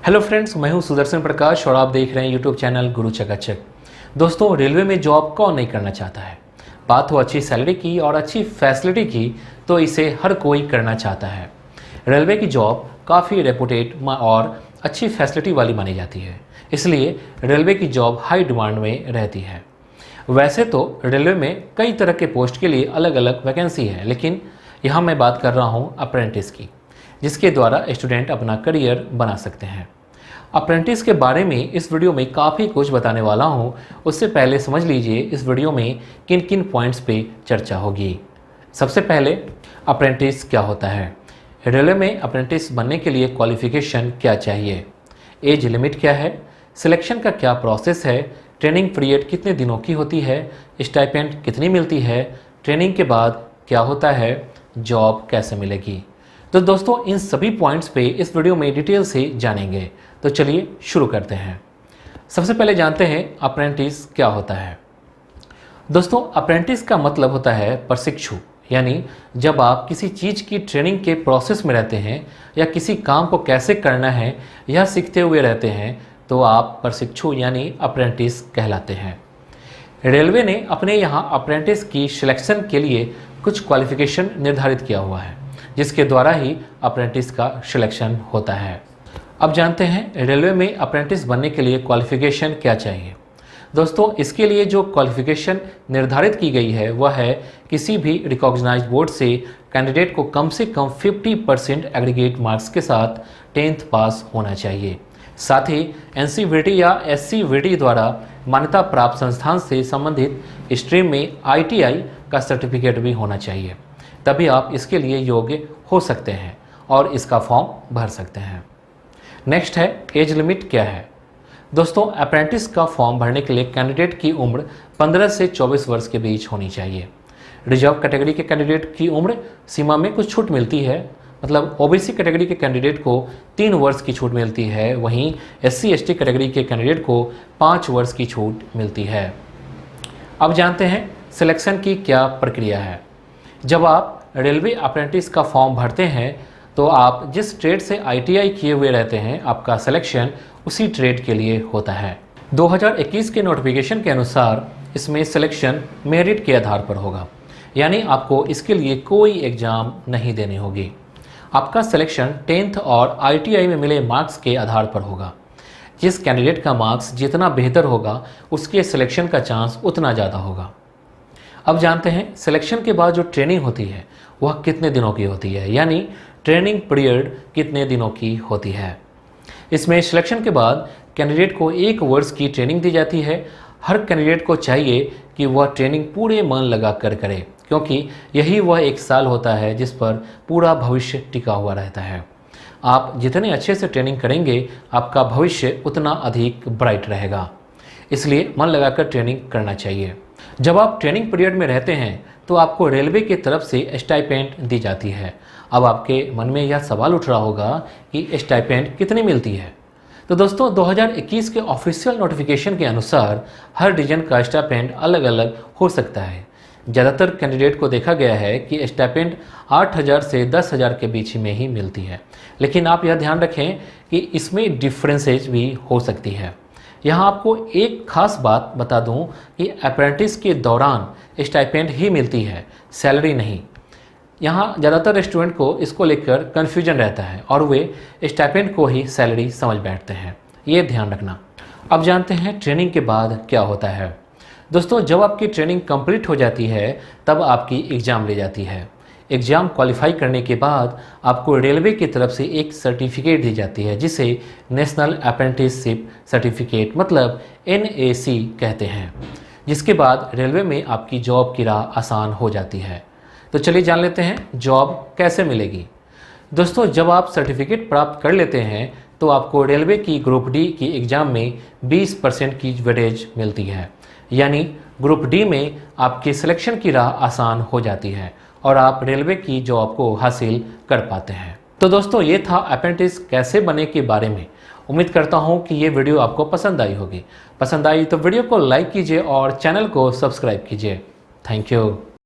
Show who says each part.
Speaker 1: Hello friends, मैं हूं सुदर्शन प्रकाश और आप देख रहे हैं यूट्यूब चैनल गुरु चकाचक। दोस्तों, रेलवे में जॉब कौन नहीं करना चाहता है। बात हो अच्छी सैलरी की और अच्छी फैसिलिटी की तो इसे हर कोई करना चाहता है। रेलवे की जॉब काफ़ी रेपुटेड और अच्छी फैसिलिटी वाली मानी जाती है, इसलिए रेलवे की जॉब हाई डिमांड में रहती है। वैसे तो रेलवे में कई तरह के पोस्ट के लिए अलग अलग वैकेंसी है, लेकिन यहाँ मैं बात कर रहा हूँ अप्रेंटिस की, जिसके द्वारा स्टूडेंट अपना करियर बना सकते हैं। अप्रेंटिस के बारे में इस वीडियो में काफ़ी कुछ बताने वाला हूँ। उससे पहले समझ लीजिए इस वीडियो में किन किन पॉइंट्स पे चर्चा होगी। सबसे पहले, अप्रेंटिस क्या होता है, रेलवे में अप्रेंटिस बनने के लिए क्वालिफ़िकेशन क्या चाहिए, एज लिमिट क्या है, सिलेक्शन का क्या प्रोसेस है, ट्रेनिंग पीरियड कितने दिनों की होती है, स्टाइपेंड कितनी मिलती है, ट्रेनिंग के बाद क्या होता है, जॉब कैसे मिलेगी। तो दोस्तों, इन सभी पॉइंट्स पे इस वीडियो में डिटेल से जानेंगे। तो चलिए शुरू करते हैं। सबसे पहले जानते हैं अप्रेंटिस क्या होता है। दोस्तों, अप्रेंटिस का मतलब होता है प्रशिक्षु, यानी जब आप किसी चीज़ की ट्रेनिंग के प्रोसेस में रहते हैं या किसी काम को कैसे करना है यह सीखते हुए रहते हैं तो आप प्रशिक्षु यानी अप्रेंटिस कहलाते हैं। रेलवे ने अपने यहाँ अप्रेंटिस की सिलेक्शन के लिए कुछ क्वालिफिकेशन निर्धारित किया हुआ है, जिसके द्वारा ही अप्रेंटिस का सिलेक्शन होता है। अब जानते हैं रेलवे में अप्रेंटिस बनने के लिए क्वालिफिकेशन क्या चाहिए। दोस्तों, इसके लिए जो क्वालिफिकेशन निर्धारित की गई है वह है किसी भी रिकॉग्नाइज्ड बोर्ड से कैंडिडेट को कम से कम 50% एग्रीगेट मार्क्स के साथ 10th पास होना चाहिए। साथ ही NCVT या SCVT द्वारा मान्यता प्राप्त संस्थान से संबंधित स्ट्रीम में ITI का सर्टिफिकेट भी होना चाहिए, तभी आप इसके लिए योग्य हो सकते हैं और इसका फॉर्म भर सकते हैं। नेक्स्ट है, एज लिमिट क्या है। दोस्तों, अप्रेंटिस का फॉर्म भरने के लिए कैंडिडेट की उम्र 15 से 24 वर्ष के बीच होनी चाहिए। रिजर्व कैटेगरी के कैंडिडेट की उम्र सीमा में कुछ छूट मिलती है, मतलब OBC कैटेगरी के कैंडिडेट को 3 वर्ष की छूट मिलती है, वहीं SC/ST कैटेगरी के कैंडिडेट को 5 वर्ष की छूट मिलती है। अब जानते हैं सिलेक्शन की क्या प्रक्रिया है। जब आप रेलवे अप्रेंटिस का फॉर्म भरते हैं तो आप जिस ट्रेड से ITI किए हुए रहते हैं आपका सिलेक्शन उसी ट्रेड के लिए होता है। 2021 के नोटिफिकेशन के अनुसार इसमें सिलेक्शन मेरिट के आधार पर होगा, यानी आपको इसके लिए कोई एग्ज़ाम नहीं देनी होगी। आपका सिलेक्शन 10th और ITI में मिले मार्क्स के आधार पर होगा। जिस कैंडिडेट का मार्क्स जितना बेहतर होगा उसके सिलेक्शन का चांस उतना ज़्यादा होगा। अब जानते हैं सिलेक्शन के बाद जो ट्रेनिंग होती है वह कितने दिनों की होती है, यानी ट्रेनिंग पीरियड कितने दिनों की होती है। इसमें सिलेक्शन के बाद कैंडिडेट को 1 वर्ष की ट्रेनिंग दी जाती है। हर कैंडिडेट को चाहिए कि वह ट्रेनिंग पूरे मन लगा कर करे, क्योंकि यही वह 1 साल होता है जिस पर पूरा भविष्य टिका हुआ रहता है। आप जितने अच्छे से ट्रेनिंग करेंगे आपका भविष्य उतना अधिक ब्राइट रहेगा, इसलिए मन लगाकर ट्रेनिंग करना चाहिए। जब आप ट्रेनिंग पीरियड में रहते हैं तो आपको रेलवे की तरफ से स्टाइपेंड दी जाती है। अब आपके मन में यह सवाल उठ रहा होगा कि स्टाइपेंड कितनी मिलती है। तो दोस्तों, 2021 के ऑफिशियल नोटिफिकेशन के अनुसार हर डिवीजन का स्टाइपेंड अलग अलग हो सकता है। ज़्यादातर कैंडिडेट को देखा गया है कि स्टाइपेंड 8,000 से 10,000 के बीच में ही मिलती है, लेकिन आप यह ध्यान रखें कि इसमें डिफरेंसेज भी हो सकती है। यहाँ आपको एक खास बात बता दूँ कि अप्रेंटिस के दौरान स्टाइपेंड ही मिलती है, सैलरी नहीं। यहाँ ज़्यादातर स्टूडेंट को इसको लेकर कन्फ्यूजन रहता है और वे स्टाइपेंड को ही सैलरी समझ बैठते हैं, ये ध्यान रखना। अब जानते हैं ट्रेनिंग के बाद क्या होता है। दोस्तों, जब आपकी ट्रेनिंग कंप्लीट हो जाती है तब आपकी एग्ज़ाम ली जाती है। एग्ज़ाम क्वालिफाई करने के बाद आपको रेलवे की तरफ से एक सर्टिफिकेट दी जाती है, जिसे नेशनल अप्रेंटिसशिप सर्टिफिकेट मतलब NAC कहते हैं, जिसके बाद रेलवे में आपकी जॉब की राह आसान हो जाती है। तो चलिए जान लेते हैं जॉब कैसे मिलेगी। दोस्तों, जब आप सर्टिफिकेट प्राप्त कर लेते हैं तो आपको रेलवे की ग्रुप D की एग्ज़ाम में 20% की वेटेज मिलती है, यानी ग्रुप D में आपकी सिलेक्शन की राह आसान हो जाती है और आप रेलवे की जॉब को हासिल कर पाते हैं। तो दोस्तों, ये था अप्रेंटिस कैसे बने के बारे में। उम्मीद करता हूँ कि ये वीडियो आपको पसंद आई होगी। पसंद आई तो वीडियो को लाइक कीजिए और चैनल को सब्सक्राइब कीजिए। Thank you.